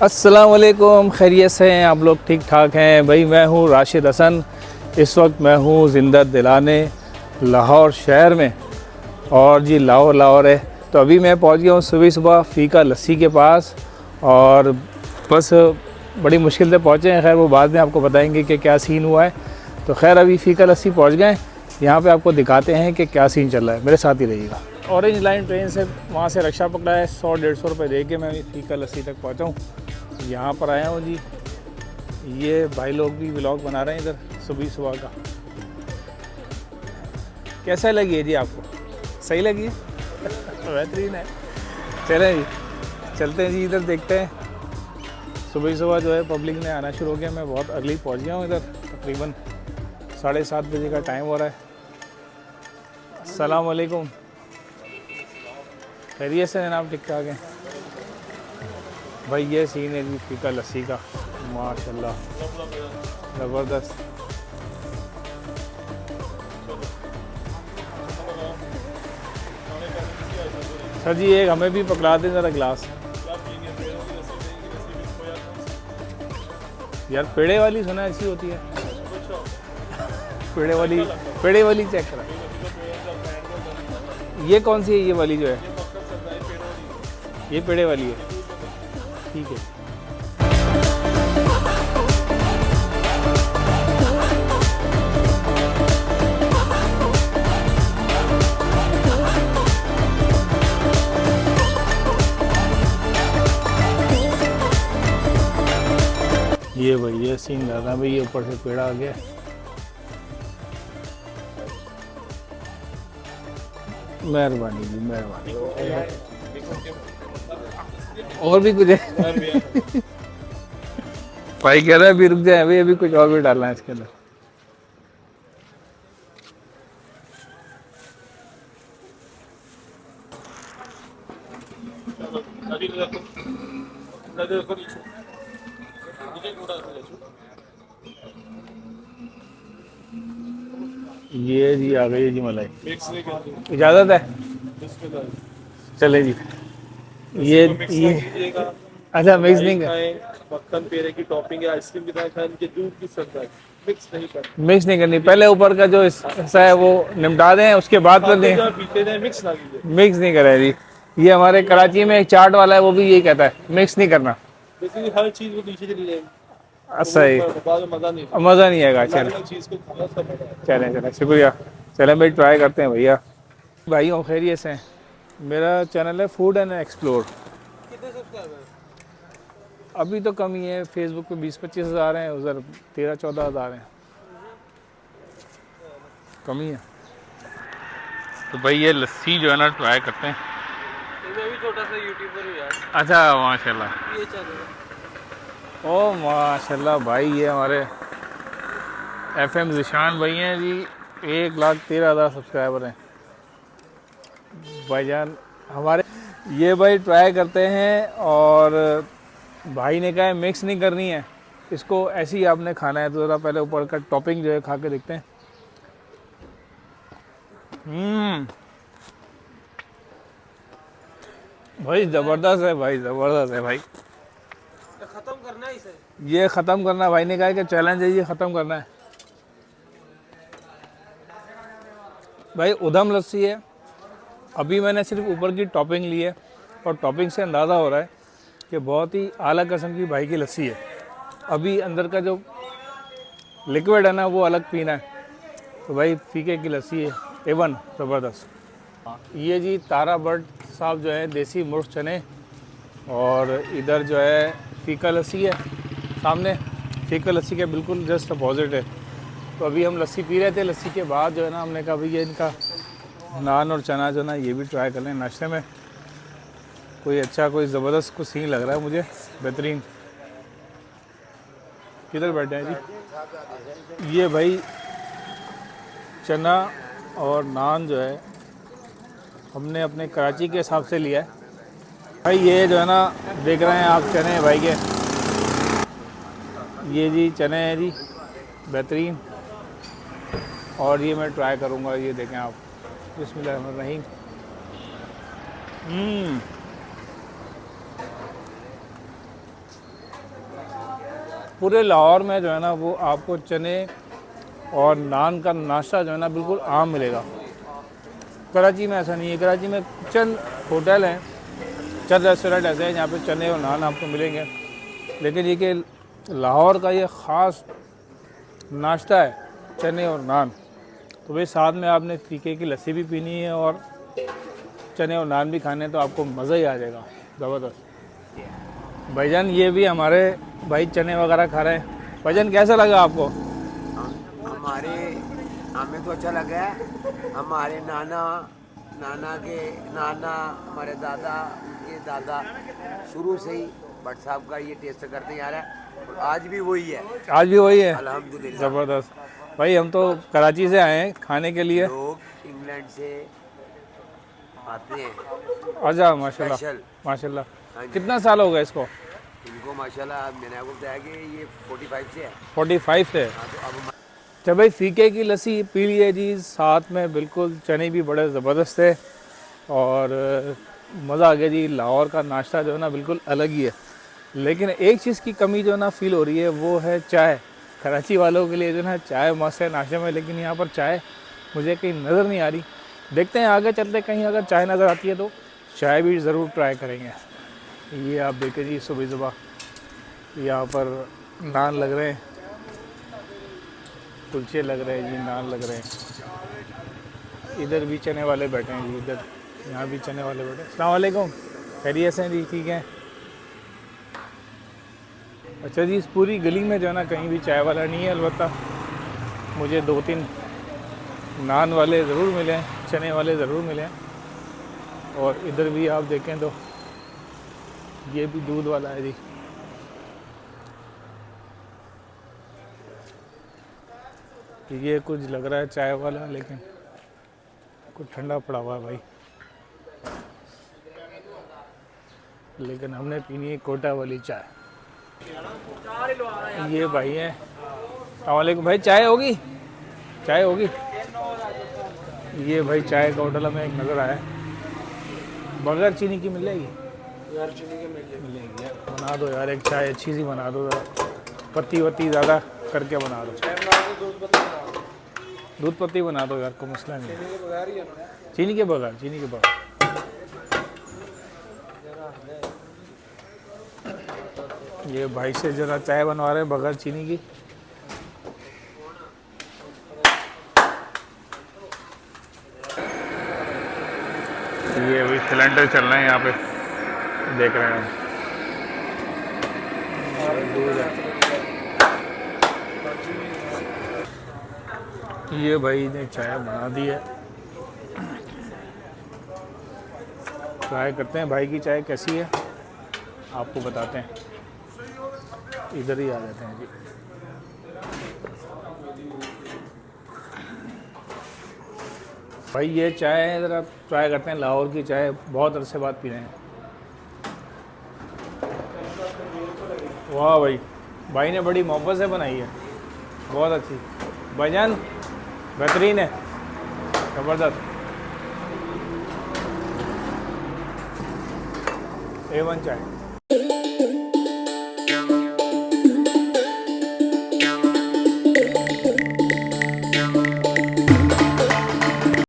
अस्सलाम वालेकुम, खैरियत से हैं आप लोग? ठीक ठाक हैं भाई। मैं हूँ राशिद हसन। इस वक्त मैं हूँ ज़िंदा दिलाने लाहौर शहर में, और जी लाहौर है। तो अभी मैं पहुँच गया हूँ सुबह सुबह फ़ीका लस्सी के पास, और बस बड़ी मुश्किल से पहुँचे हैं। खैर वो बाद में आपको बताएंगे कि क्या सीन हुआ है। तो खैर अभी फ़ीका लस्सी पहुँच गए। यहाँ पे आपको दिखाते हैं कि क्या सीन चल रहा है। मेरे साथ ही रहिएगा। ऑरेंज लाइन ट्रेन से वहाँ से रिक्शा पकड़ा है, 100-150 रुपये दे के मैं फ़ीका लस्सी तक पहुँचा हूँ। यहाँ पर आया हूँ जी। ये भाई लोग भी व्लॉग बना रहे हैं इधर सुबह सुबह का। कैसा लगी है जी आपको? सही लगी है? बेहतरीन है। चलें जी, चलते हैं जी, इधर देखते हैं। सुबह सुबह जो है पब्लिक ने आना शुरू हो गया। मैं बहुत अर्ली पहुँच गया हूँ इधर, तकरीबन 7:30 बजे का टाइम हो रहा है। अस्सलाम वालेकुम, खैरियत से जनाब? ठीक ठाक है भाई। ये सीन है जी फ़ीका लस्सी का, माशाल्लाह ज़बरदस्त। सर जी एक हमें भी पकड़ा दें ज़रा गिलास। यार पेड़े वाली सुना ऐसी होती है। पेड़े वाली चेक करा। ये कौन सी है? ये वाली जो है, ये पेड़े वाली है। ठीक है। ये भाई ये सीन ज़्यादा भाई, ये ऊपर से पेड़ा आ गया। मेहरबानी जी, मेहरबानी। और भी कुछ है? भाई कह रहा है अभी रुक जाए, अभी अभी कुछ और भी डालना है इसके अंदर। ये जी आ गई है जी मलाई। इजाज़त है? चले जी। ये अच्छा मिक्स नहीं कर, मक्खन पेड़े की टॉपिंग है, आइसक्रीम की तरह खाएं, इनके दूध की सकता है, मिक्स नहीं करना। मिक्स नहीं करनी। पहले ऊपर का जो हिस्सा है वो निपटा दें, उसके बाद कर दें। पीते जाए, मिक्स ना कीजिए। मिक्स नहीं करें जी। ये हमारे कराची में एक चाट वाला है, वो भी यही कहता है मिक्स नहीं करना। लेकिन हर चीज वो नीचे चली जाएगी, सही, बाद में मजा नहीं मज़ा नहीं आएगा। चलें चीज को खाना सब मजा है। चलें, शुक्रिया। चलें भाई, ट्राई करते हैं भैया। भाइयों खैरियत से हैं? मेरा चैनल है फूड एंड एक्सप्लोर। कितने सब्सक्राइबर? अभी तो कम ही है। फेसबुक पे 20-25 हज़ार हैं, उधर 13-14 हज़ार हैं, कम ही है। तो भाई ये लस्सी जो है ना ट्राई करते हैं। मैं भी छोटा सा यूट्यूबर हूँ यार। अच्छा माशाल्लाह, ये चैनल ओ माशाल्लाह भाई। ये हमारे FM ज़िशान भाई हैं जी, 1,13,000 सब्सक्राइबर हैं भाईजान हमारे। ये भाई ट्राई करते हैं, और भाई ने कहा है मिक्स नहीं करनी है इसको, ऐसे ही आपने खाना है। तो ज़रा पहले ऊपर का टॉपिंग जो है खा के देखते हैं। भाई ज़बरदस्त है भाई, ज़बरदस्त है भाई। खत्म करना है इसे। ये ख़त्म करना, भाई ने कहा है कि चैलेंज है, ये ख़त्म करना है भाई। उधम लस्सी है। अभी मैंने सिर्फ ऊपर की टॉपिंग ली है, और टॉपिंग से अंदाज़ा हो रहा है कि बहुत ही आला किस्म की भाई की लस्सी है। अभी अंदर का जो लिक्विड है ना वो अलग पीना है। तो भाई फीके की लस्सी है, एवन ज़बरदस्त। ये जी तारा बट साहब जो है देसी मुर्ग चने, और इधर जो है फ़ीका लस्सी है सामने। फ़ीका लस्सी के बिल्कुल जस्ट अपोजिट है। तो अभी हम लस्सी पी रहे थे, लस्सी के बाद जो है ना हमने कहा भैया इनका नान और चना जो ना ये भी ट्राई कर लें नाश्ते में। कोई अच्छा, कोई ज़बरदस्त कुछ सीन लग रहा है मुझे, बेहतरीन। किधर बैठे हैं जी? ये भाई चना और नान जो है हमने अपने कराची के हिसाब से लिया है भाई। ये जो है ना देख रहे हैं आप, चने भाई के, ये जी चने हैं जी, बेहतरीन। और ये मैं ट्राई करूँगा, ये देखें आप। बिस्मिल्लाहिर्रहमानिर्रहीम। पूरे लाहौर में जो है ना वो आपको चने और नान का नाश्ता जो है ना बिल्कुल आम मिलेगा। कराची में ऐसा नहीं है। कराची में चंद होटल हैं, चंद रेस्टोरेंट ऐसे हैं जहाँ पे चने और नान आपको मिलेंगे, लेकिन ये कि लाहौर का ये ख़ास नाश्ता है चने और नान। तो भाई साथ में आपने फीके की लस्सी भी पीनी है और चने और नान भी खाने हैं तो आपको मज़ा ही आ जाएगा, ज़बरदस्त। भाईजान ये भी हमारे भाई चने वगैरह खा रहे हैं। भाईजान कैसा लगा आपको? हमारे हमें तो अच्छा लगा है। हमारे नाना हमारे दादा उनके दादा शुरू से ही भट्ट साहब का ये टेस्ट करते आ रहा है और आज भी वही है। आज भी वही है, अल्हम्दुलिल्लाह। ज़बरदस्त। भाई हम तो कराची से आए हैं खाने के लिए। लोग इंग्लैंड से आते हैं अच्छा, माशाल्लाह स्पेशल। माशाल्लाह। हाँ जी। कितना साल हो गया इसको? इनको माशाल्लाह मैंने आपको बताया कि ये 45 से है। 45 से। हाँ, तो अब जब भाई फीके की लस्सी पी लिए जी, साथ में बिल्कुल चने भी बड़े ज़बरदस्त थे और मज़ा आ गया जी। लाहौर का नाश्ता जो है ना बिल्कुल अलग ही है, लेकिन एक चीज़ की कमी जो है ना फ़ील हो रही है वो है चाय। कराची वालों के लिए जो है ना चाय मस्त है नाश्ते में, लेकिन यहाँ पर चाय मुझे कहीं नज़र नहीं आ रही। देखते हैं आगे चलते कहीं अगर चाय नज़र आती है तो चाय भी ज़रूर ट्राई करेंगे। ये आप देखें जी, सुबह सुबह यहाँ पर नान लग रहे हैं, कुलचे लग रहे हैं जी, नान लग रहे हैं। इधर भी चने वाले बैठे हैं जी, इधर यहाँ भी चने वाले बैठे हैं। अस्सलाम वालेकुम, खैरियत से हैं जी? ठीक हैं। अच्छा जी, इस पूरी गली में जो है ना कहीं भी चाय वाला नहीं है। अलबत्ता मुझे 2-3 नान वाले ज़रूर मिले हैं, चने वाले ज़रूर मिले हैं। और इधर भी आप देखें तो ये भी दूध वाला है जी। ये कुछ लग रहा है चाय वाला, लेकिन कुछ ठंडा पड़ा हुआ है भाई। लेकिन हमने पीनी है कोटा वाली चाय। ये भाई हैं। अस्सलाम वालेकुम भाई, चाय होगी? चाय होगी? ये भाई चाय का होटल हमें एक नज़र आया है। बगैर चीनी की मिल जाएगी? यार चीनी के मिलेगी यार बना दो यार, एक चाय अच्छी सी बना दो ज़रा, पत्ती वत्ती ज़्यादा करके बना दो। दूध पत्ती बना दो यार, कोई मसला नहीं है। चीनी के बगैर, चीनी के बगैर। ये भाई से ज़रा चाय बनवा रहे हैं बगैर चीनी की। ये अभी सिलेंडर चल रहे हैं यहाँ पे, देख रहे हैं हम। ये भाई ने चाय बना दी है, ट्राई करते हैं भाई की चाय कैसी है, आपको बताते हैं। इधर ही आ जाते हैं जी। भाई ये चाय है, ज़रा ट्राई करते हैं। लाहौर की चाय बहुत अरसे बाद पी रहे हैं। वाह भाई, भाई ने बड़ी मोहब्बत से बनाई है, बहुत अच्छी। भाईजान बेहतरीन है, ज़बरदस्त, A1 चाय।